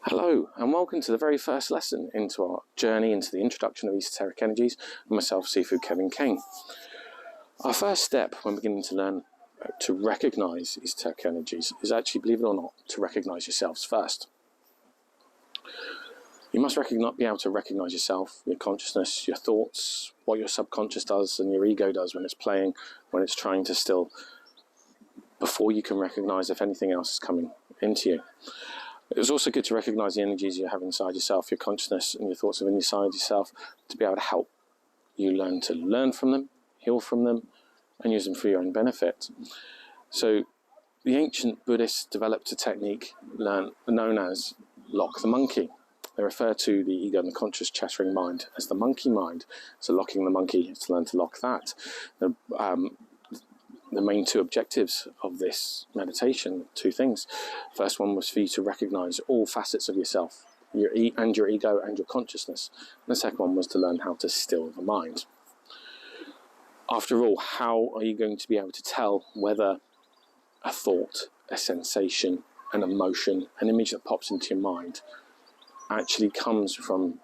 Hello and welcome to the very first lesson into our journey into the introduction of esoteric energies and myself, Seafood Kevin Kane. Our first step when beginning to learn to recognise esoteric energies is actually, believe it or not, to recognise yourselves first. You must be able to recognise yourself, your consciousness, your thoughts, what your subconscious does and your ego does when it's playing, when it's trying to still, before you can recognise if anything else is coming into you. It's also good to recognise the energies you have inside yourself, your consciousness and your thoughts of inside yourself, to be able to help you learn from them, heal from them, and use them for your own benefit. So the ancient Buddhists developed a technique known as lock the monkey. They refer to the ego and the conscious chattering mind as the monkey mind. So locking the monkey is to learn to lock that. The main two objectives of this meditation, two things. First one was for you to recognise all facets of yourself, your ego and your consciousness. And the second one was to learn how to still the mind. After all, how are you going to be able to tell whether a thought, a sensation, an emotion, an image that pops into your mind actually comes from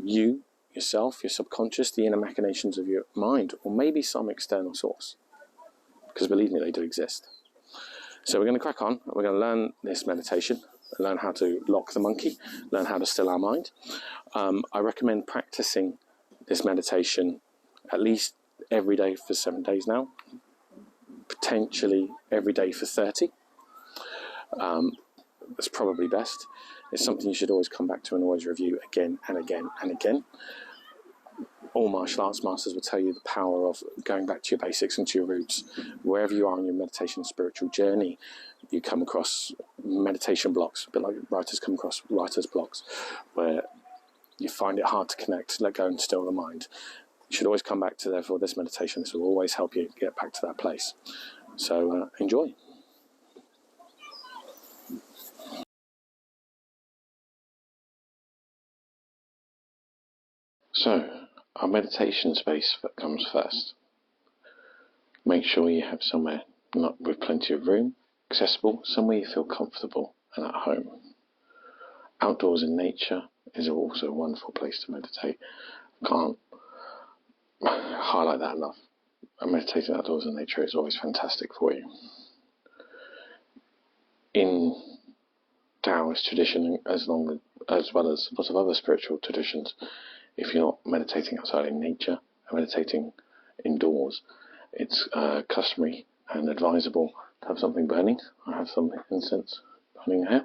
you, yourself, your subconscious, the inner machinations of your mind, or maybe some external source? Because believe me, they do exist. So we're going to crack on. We're going to learn this meditation, learn how to lock the monkey, learn how to still our mind. I recommend practicing this meditation at least every day for 7 days now, potentially every day for 30. That's probably best. It's something you should always come back to and always review again and again and again. All martial arts masters will tell you the power of going back to your basics and to your roots. Wherever you are on your meditation and spiritual journey, you come across meditation blocks, a bit like writers come across writer's blocks, where you find it hard to connect, let go and still the mind. You should always come back to, therefore, this meditation. This will always help you get back to that place. So enjoy. So, our meditation space comes first. Make sure you have somewhere with plenty of room, accessible, somewhere you feel comfortable and at home. Outdoors in nature is also a wonderful place to meditate. Can't highlight that enough. Meditating outdoors in nature is always fantastic for you. In Taoist tradition, as well as lots of other spiritual traditions, if you're not meditating outside in nature and meditating indoors, it's customary and advisable to have something burning. I have some incense burning here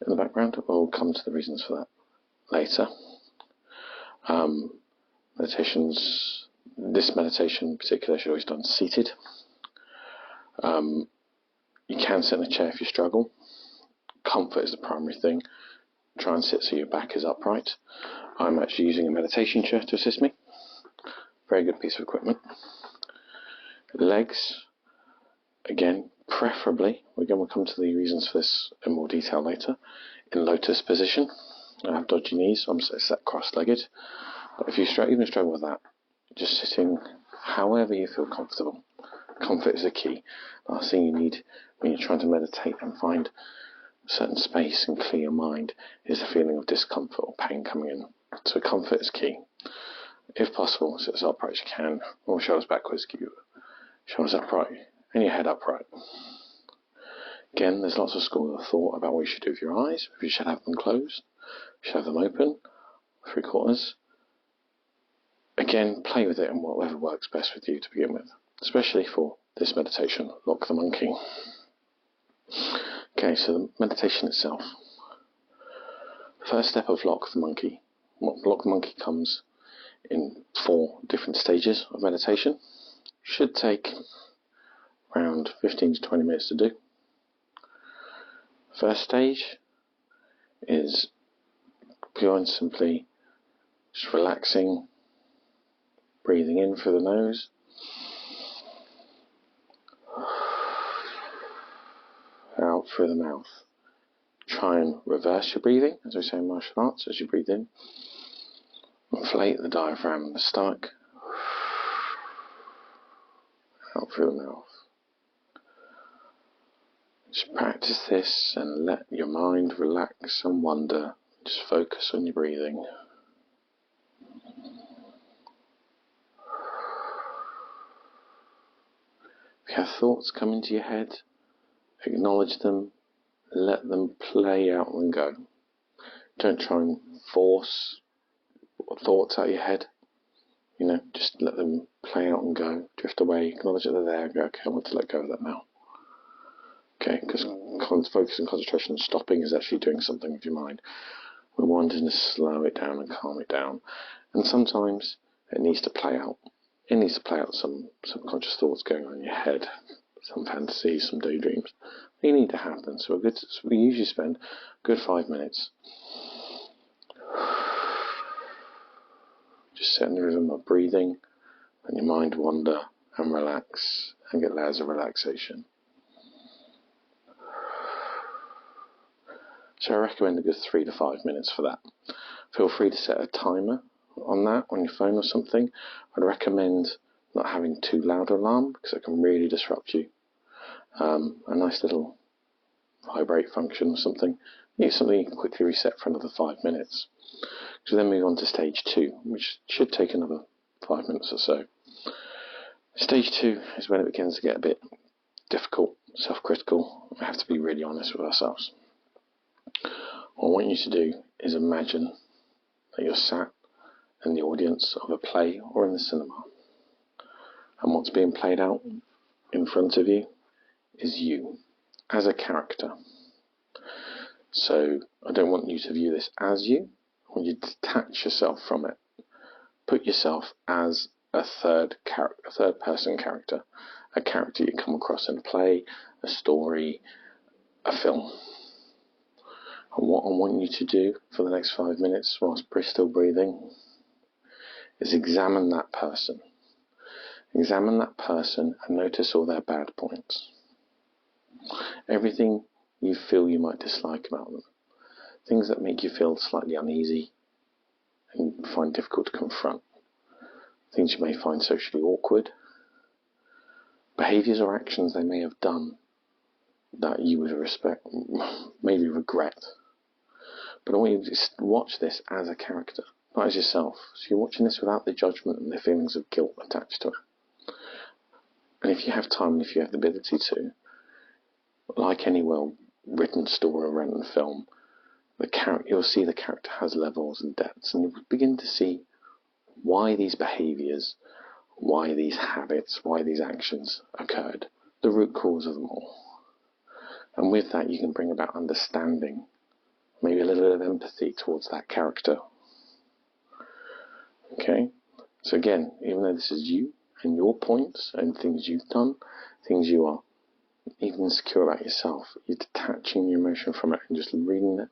in the background. We'll come to the reasons for that later. This meditation in particular should always be done seated. You can sit in a chair if you struggle. Comfort is the primary thing. Try and sit so your back is upright. I'm actually using a meditation chair to assist me. Very good piece of equipment. Legs, again, preferably, we'll come to the reasons for this in more detail later, in lotus position. I have dodgy knees, so I'm sat cross-legged. But if you even struggle with that, just sitting however you feel comfortable. Comfort is the key. Last thing you need when you're trying to meditate and find a certain space and clear your mind is the feeling of discomfort or pain coming in. So comfort is key. If possible, sit as upright as you can, or shoulders backwards, keep your shoulders upright and your head upright. Again, there's lots of school of thought about what you should do with your eyes. If you should have them closed, you should have them open, 3/4. Again, play with it and whatever works best with you to begin with, especially for this meditation, lock the monkey. Okay, so the meditation itself. The first step of lock the monkey. Lock the monkey comes in 4 different stages of meditation. Should take around 15 to 20 minutes to do. First stage is pure and simply just relaxing, breathing in through the nose, out through the mouth. Try and reverse your breathing, as we say in martial arts, as you breathe in. Inflate the diaphragm and the stomach, out through the mouth. Just Just practice this and let your mind relax and wander. Just focus on your breathing. If you have thoughts come into your head, acknowledge them, let them play out and go. Don't try and force thoughts out of your head. Just let them play out and go. Drift away, acknowledge that they're there, and go, okay, I want to let go of that now. Okay, because focus and concentration and stopping is actually doing something with your mind. We're wanting to slow it down and calm it down. And sometimes it needs to play out. It needs to play out some subconscious thoughts going on in your head, some fantasies, some daydreams. They need to happen. So we usually spend a good 5 minutes just setting the rhythm of breathing, and your mind wander and relax and get layers of relaxation. So I recommend a good 3 to 5 minutes for that. Feel free to set a timer on that, on your phone or something. I'd recommend not having too loud an alarm because it can really disrupt you. A nice little vibrate function or something. Something you can quickly reset for another 5 minutes. So then move on to stage 2, which should take another 5 minutes or so. Stage 2 is when it begins to get a bit difficult, self-critical. We have to be really honest with ourselves. What I want you to do is imagine that you're sat in the audience of a play or in the cinema. And what's being played out in front of you is you as a character. So I don't want you to view this as you. I want you to detach yourself from it. Put yourself as a third person character. A character you come across in a play, a story, a film. And what I want you to do for the next 5 minutes whilst still breathing is examine that person. Examine that person and notice all their bad points. Everything you feel you might dislike about them. Things that make you feel slightly uneasy and find difficult to confront. Things you may find socially awkward. Behaviours or actions they may have done that you would maybe regret. But I want you to watch this as a character, not as yourself. So you're watching this without the judgment and the feelings of guilt attached to it. And if you have time, and if you have the ability to, like any well-written story or written film, you'll see the character has levels and depths, and you'll begin to see why these behaviours, why these habits, why these actions occurred, the root cause of them all. And with that, you can bring about understanding, maybe a little bit of empathy towards that character. Okay? So again, even though this is you and your points and things you've done, things you are even insecure about yourself, you're detaching your emotion from it and just reading it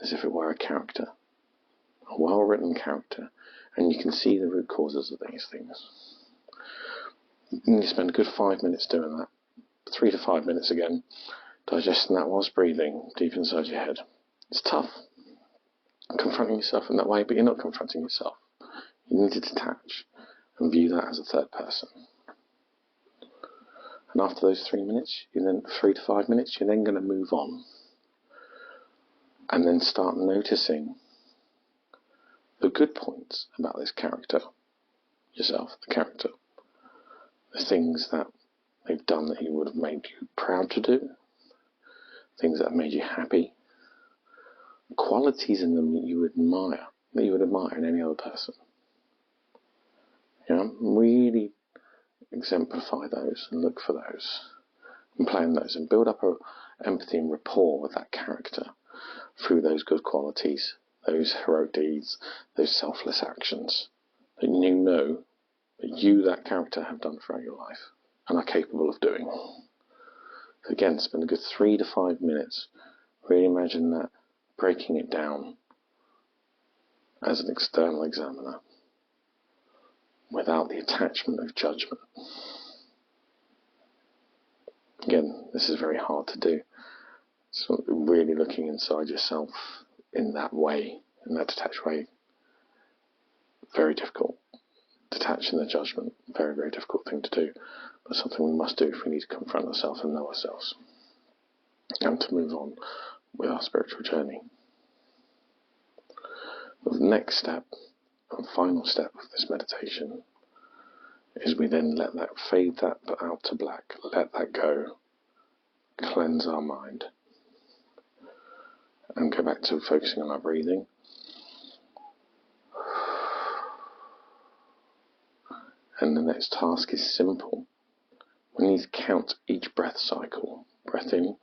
as if it were a character, a well-written character, and you can see the root causes of these things. And you spend a good 5 minutes doing that. 3 to 5 minutes again, digesting that whilst breathing deep inside your head. It's tough, confronting yourself in that way, but you're not confronting yourself. You need to detach and view that as a third person. And after those 3 minutes, 3 to 5 minutes, you're then going to move on. And then start noticing the good points about this character, yourself, the character. The things that they've done that you would have made you proud to do. Things that have made you happy. Qualities in them that you would admire in any other person. Really exemplify those and look for those and play on those and build up empathy and rapport with that character through those good qualities, those heroic deeds, those selfless actions that you know that you, that character, have done throughout your life and are capable of doing. So again, spend a good 3 to 5 minutes. Really imagine that, breaking it down as an external examiner without the attachment of judgment. Again, this is very hard to do. So really looking inside yourself in that way, in that detached way, very difficult. Detaching the judgment, very, very difficult thing to do, but something we must do if we need to confront ourselves and know ourselves. and to move on with our spiritual journey. The next step and final step of this meditation is we then let that fade that out to black, let that go, cleanse our mind, and go back to focusing on our breathing. And the next task is simple. We need to count each breath cycle. Breath in,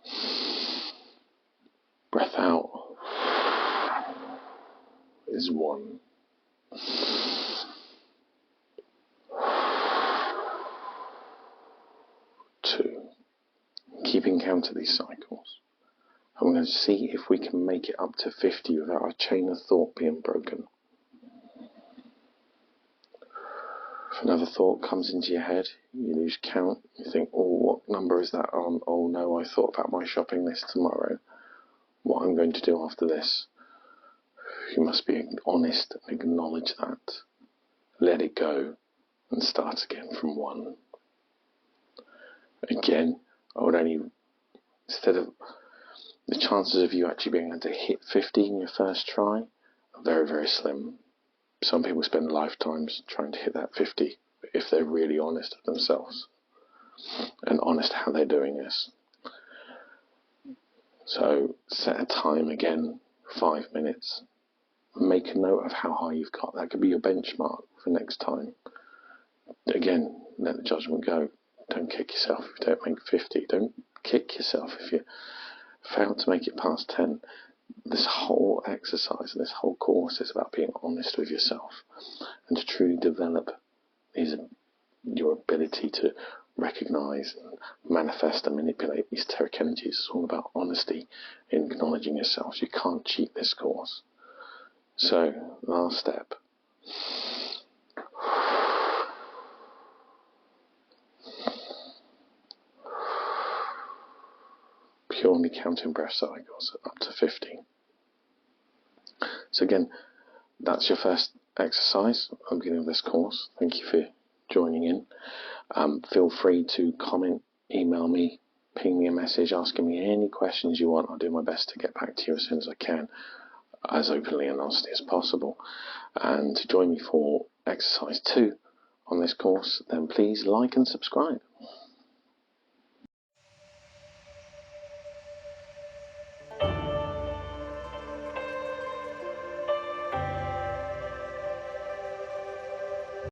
breath out is 1. 2. Keeping count of these cycles. And we're going to see if we can make it up to 50 without our chain of thought being broken. If another thought comes into your head, you lose count, you think, oh, what number is that on? Oh no, I thought about my shopping list tomorrow. What I'm going to do after this. You must be honest and acknowledge that. Let it go and start again from 1. Again, I would only, instead of, the chances of you actually being able to hit 50 in your first try are very, very slim. Some people spend lifetimes trying to hit that 50 if they're really honest with themselves and honest how they're doing this. So set a time again, 5 minutes. Make a note of how high you've got. That could be your benchmark for next time. Again, let the judgment go. Don't kick yourself if you don't make 50. Don't kick yourself if you fail to make it past 10. This whole exercise and this whole course is about being honest with yourself and to truly develop your ability to recognize and manifest and manipulate these esoteric energies. It's all about honesty in acknowledging yourself. You can't cheat this course. So, last step. Purely counting breath cycles up to 50. So again, that's your first exercise at the beginning of this course. Thank you for joining in. Feel free to comment, email me, ping me a message, asking me any questions you want. I'll do my best to get back to you as soon as I can, as openly and honestly as possible. And to join me for exercise 2 on this course, then please like and subscribe.